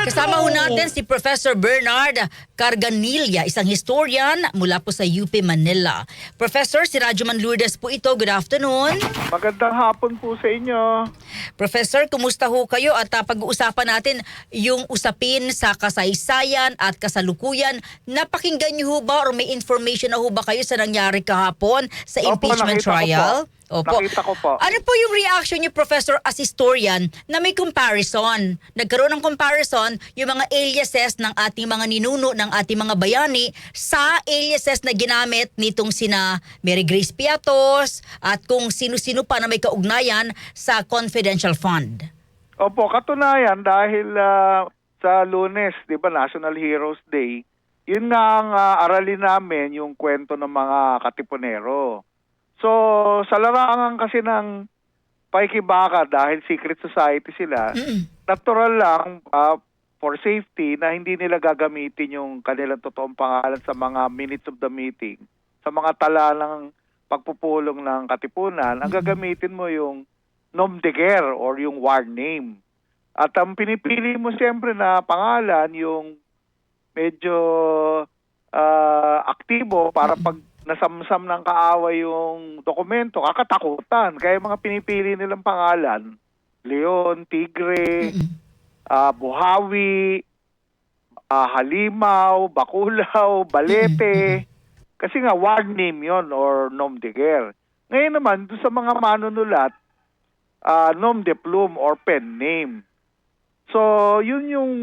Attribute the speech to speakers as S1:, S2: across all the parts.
S1: Kasama ho natin si Professor Bernard Carganilla, isang historian mula po sa UP Manila. Professor, si Radyoman Lourdes po ito. Good afternoon.
S2: Magandang hapon po sa inyo.
S1: Professor, kumusta ho kayo? At pag-uusapan natin yung usapin sa kasaysayan at kasalukuyan. Napakinggan niyo ho ba or may information na ho ba kayo sa nangyari kahapon sa impeachment
S2: nakita ko
S1: trial?
S2: po. Nakita ko po.
S1: Ano po yung reaction niyo, Professor, as historian na may comparison? Nagkaroon ng comparison yung mga aliases ng ating mga ninuno, ng ating mga bayani sa aliases na ginamit nitong sina Mary Grace Piatos at kung sino-sino pa na may kaugnayan sa confidential fund.
S2: Opo, katunayan dahil sa Lunes, 'di ba, National Heroes Day, yun nga ang aralin namin yung kwento ng mga katipunero. So, sa larangan kasi ng paikibaka dahil secret society sila, natural lang for safety na hindi nila gagamitin yung kanilang totoong pangalan sa mga minutes of the meeting, sa mga tala ng pagpupulong ng katipunan. Ang gagamitin mo yung nom de guerre or yung war name. At ang pinipili mo siyempre na pangalan yung medyo aktibo para pag nasamsam ng kaaway yung dokumento, kakatakutan. Kaya mga pinipili nilang pangalan, Leon, Tigre, Buhawi, Halimaw, Bakulaw, Balete. Kasi nga, war name yon or nom de guerre. Ngayon naman, doon sa mga manunulat, nom de plume or pen name. So, yun yung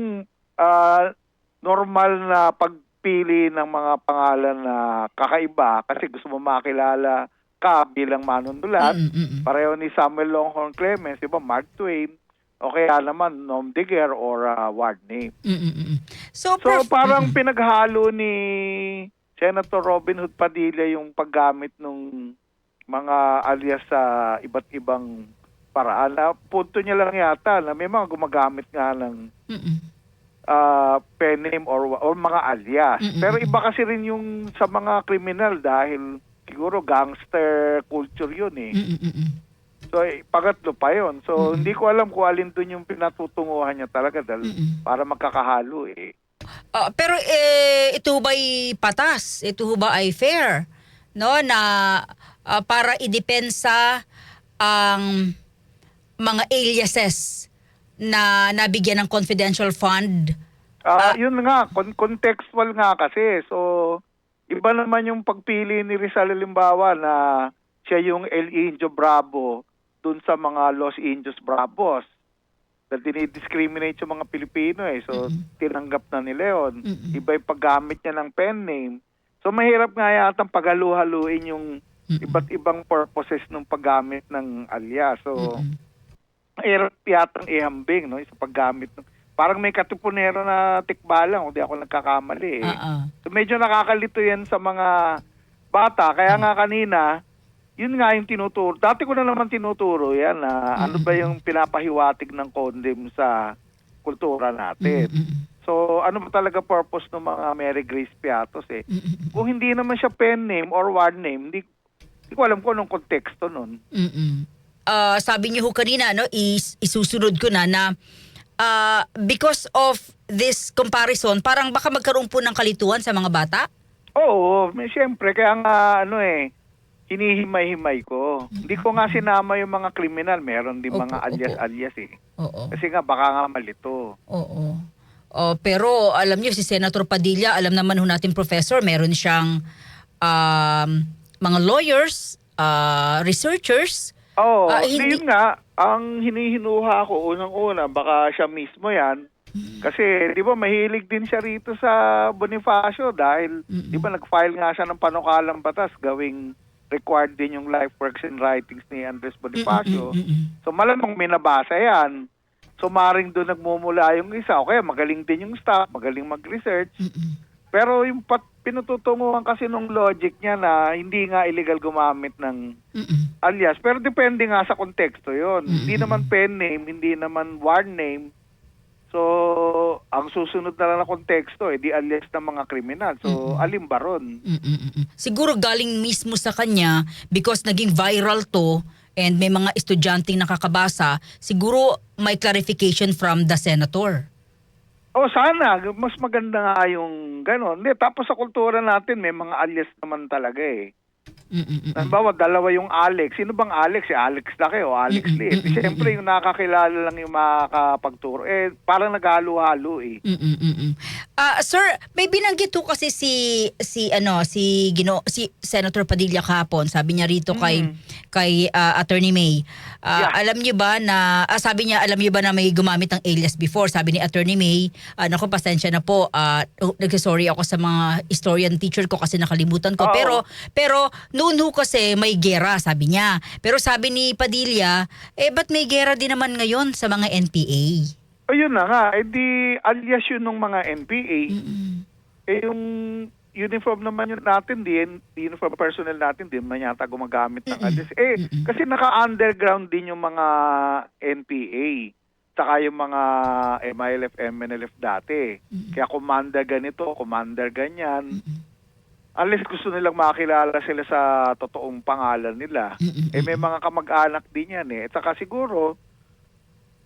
S2: normal na pagpili ng mga pangalan na kakaiba kasi gusto mo makilala ka bilang manunulat. Pareho ni Samuel Longhorn Clemens, di ba, Mark Twain, o kaya naman nom de guerre or word name. So parang pinaghalo ni Senator Robin Hood Padilla yung paggamit ng mga alias sa iba't ibang paraan. Punto niya lang yata na may mga gumagamit nga ng pen name or mga alias. Pero iba kasi rin yung sa mga kriminal dahil siguro gangster culture yun eh. So pangatlo pa yun. So hindi ko alam kung alin dun yung pinatutunguhan niya talaga dahil para magkakahalo eh.
S1: Pero ito ba'y patas? Ito ba ay fair? No, na para idepensa ang mga aliases na nabigyan ng confidential fund?
S2: Yun nga, contextual nga kasi. So, iba naman yung pagpili ni Rizal Halimbawa na siya yung El Indio Bravo dun sa mga Los Indios Bravos. Na dinidiscriminate yung mga Pilipino eh. So, tinanggap na ni Leon. Iba yung paggamit niya ng pen name. So, mahirap nga yata paghalu-haluin yung iba't ibang purposes ng paggamit ng alias. So, mahirap yatang ihambing no, sa paggamit ng parang may katipunero na tikbalang, hindi ako nagkakamali eh. So medyo nakakalito yan sa mga bata. Kaya nga kanina, yun nga yung tinuturo. Dati ko na naman tinuturo yan na ano ba yung pinapahiwatig ng condom sa kultura natin. So ano ba talaga purpose ng mga Mary Grace Piatos eh. Kung hindi naman siya pen name or word name, hindi ko alam kung anong konteksto nun.
S1: Sabi niyo ho kanina, no, isusunod ko na because of this comparison, parang baka magkaroon po ng kalituhan sa mga bata?
S2: Oo, siyempre. Kaya nga, hinihimay-himay ko. Hindi ko nga sinama yung mga kriminal. Meron din mga alias-alias eh. Kasi nga, baka nga malito.
S1: Pero alam niyo, si Senator Padilla, alam naman ho natin, Professor, meron siyang mga lawyers, researchers.
S2: Hindi nga, ang hinihinuha ko unang-una, baka siya mismo yan. Kasi, di ba, mahilig din siya rito sa Bonifacio dahil, di ba, nag-file nga siya ng panukalang batas gawing required din yung life works and writings ni Andres Bonifacio. So, malamang may nabasa yan. So, maring doon nagmumula yung isa. O kaya, magaling din yung staff, magaling mag-research. Pero yung pinututunguhan kasi nung logic niya na hindi nga illegal gumamit ng alias. Pero depende nga sa konteksto yon. Hindi naman pen name, hindi naman word name. So, ang susunod na lang na konteksto, di alias ng mga kriminal. So, alin ba ron?
S1: Siguro galing mismo sa kanya because naging viral to and may mga estudyanteng nakakabasa, siguro may clarification from the senator.
S2: O sana, mas maganda nga yung gano'n. Hindi, tapos sa kultura natin, may mga alias naman talaga eh. Halimbawa, dalawa yung Alex. Sino bang Alex? Si Alex Laki o Alex Lee. Siyempre, yung nakakilala lang yung makakapagturo. Eh, parang naghalo-halo eh.
S1: Sir, may binanggit ho kasi si Senator Padilla kahapon. Sabi niya rito kay Attorney May.
S2: Yeah.
S1: Alam niyo ba na sabi niya, alam niyo ba na may gumamit ng alias before? Sabi ni Attorney May, naku, pasensya na po. Nagsasorry ako sa mga historian teacher ko kasi nakalimutan ko.
S2: Oo.
S1: Pero noon ho kasi may gera, sabi niya. Pero sabi ni Padilla, ba't may gera din naman ngayon sa mga NPA?
S2: Ayun na nga, di alias yun ng mga NPA. Yung uniform naman yun natin, di uniform personnel natin, di man yata gumagamit ng alias. Kasi naka-underground din yung mga NPA. Saka yung mga MILF, MNLF dati. Kaya commander ganito, commander ganyan. Unless gusto nilang makilala sila sa totoong pangalan nila. May mga kamag-anak din yan eh. At saka siguro,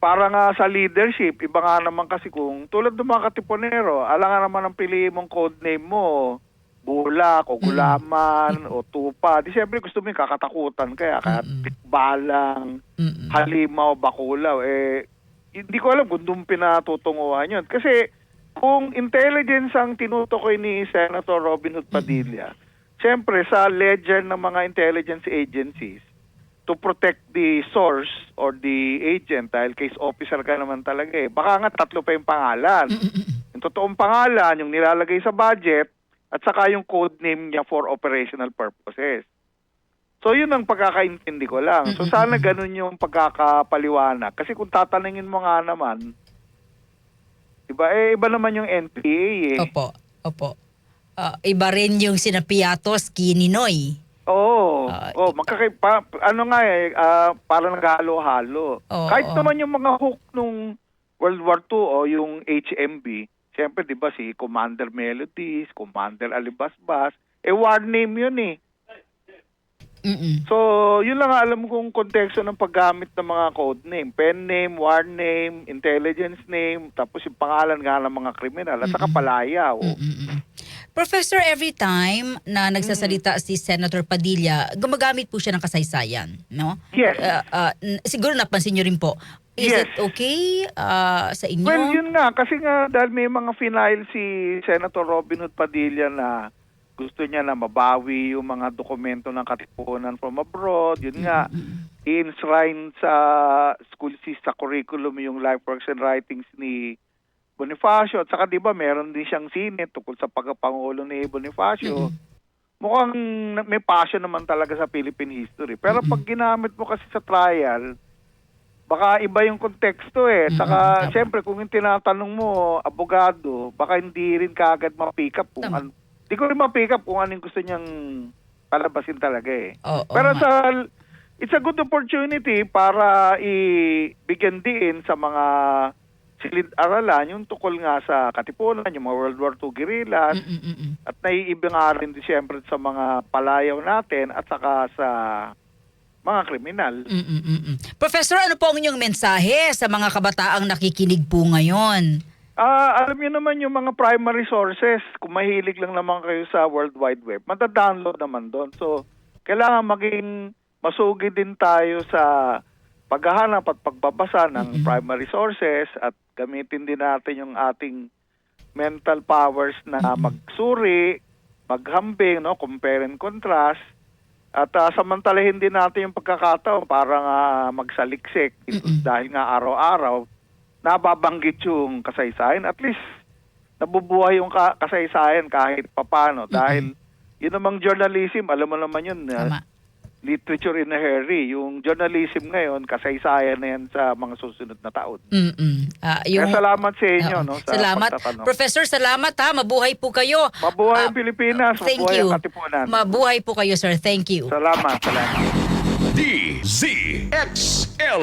S2: para nga sa leadership, iba nga naman kasi kung tulad ng mga katipunero, alam nga naman ang piliin mong codename mo, Bulak o Gulaman o Tupa. Di siyempre gusto mo yung kakatakutan kaya Tikbalang, Halimaw, Bakulaw. Hindi ko alam kung doon pinatutunguhan yun. Kasi kung intelligence ang tinutukoy ni Senator Robin Hood Padilla, siyempre sa ledger ng mga intelligence agencies, to protect the source or the agent, dahil case officer ka naman talaga eh. Baka nga tatlo pa yung pangalan. Yung totoong pangalan, yung nilalagay sa budget, at saka yung code name niya for operational purposes. So yun ang pagkakaintindi ko lang. So sana ganun yung pagkakapaliwanag. Kasi kung tatanungin mo nga naman, diba, iba naman yung NPA eh.
S1: Opo. Iba rin yung sina Piatos, Kininoy.
S2: Oo. Parang naghalo-halo. Kahit naman yung mga hook nung World War II o yung HMB, siyempre 'di ba si Commander Melodies, Commander Alibasbas, war name yun eh. So, yun lang alam kong konteksto ng paggamit ng mga code name. Pen name, war name, intelligence name, tapos yung pangalan nga ng mga kriminal at saka palayaw.
S1: Professor, every time na nagsasalita si Senator Padilla, gumagamit po siya ng kasaysayan, no?
S2: Yes.
S1: Siguro napansin niyo rin po. Is
S2: Yes.
S1: it okay sa inyo?
S2: Well, yun nga. Kasi nga dahil may mga final si Senator Robin Hood Padilla na gusto niya na mabawi yung mga dokumento ng katipunan from abroad. Yun nga, i-enshrine sa school sa curriculum yung life works and writings ni Bonifacio. At saka di ba meron din siyang sine tungkol sa pagkapangulo ni Bonifacio. Mukhang may passion naman talaga sa Philippine history. Pero pag ginamit mo kasi sa trial, baka iba yung konteksto eh. Saka siyempre kung yung tinatanong mo, abogado, baka hindi rin kaagad ma-pick up kung ano. Di ko rin ma-pick up kung anong gusto niyang palabasin talaga eh. Pero it's a good opportunity para ibigyan din sa mga silid-aralan yung tukol nga sa katipunan, yung mga World War II guerrillas, at naiiba nga rin din siyempre sa mga palayaw natin at saka sa mga kriminal.
S1: Professor, ano po ang inyong mensahe sa mga kabataang nakikinig po ngayon?
S2: Alam niyo naman yung mga primary sources, kung mahilig lang naman kayo sa World Wide Web, matadownload naman doon. So, kailangan maging masugi din tayo sa paghahanap at pagbabasa ng primary sources at gamitin din natin yung ating mental powers na magsuri, maghambing, no, compare and contrast. At samantalahin din natin yung pagkakataon para nga magsaliksik dahil nga araw-araw nababanggit yung kasaysayan. At least nabubuhay yung kasaysayan kahit papano dahil yun namang journalism, alam mo naman yun, literature in a hurry. Yung journalism ngayon, kasaysayan na yan sa mga susunod na taon. Kaya salamat sa inyo. No, sa
S1: salamat.
S2: pagtatanong.
S1: Professor, salamat ha. Mabuhay po kayo.
S2: Mabuhay ang Pilipinas.
S1: Thank
S2: Mabuhay
S1: you.
S2: ang Katipunan.
S1: Mabuhay po kayo, sir. Thank you.
S2: Salamat.
S3: DZXL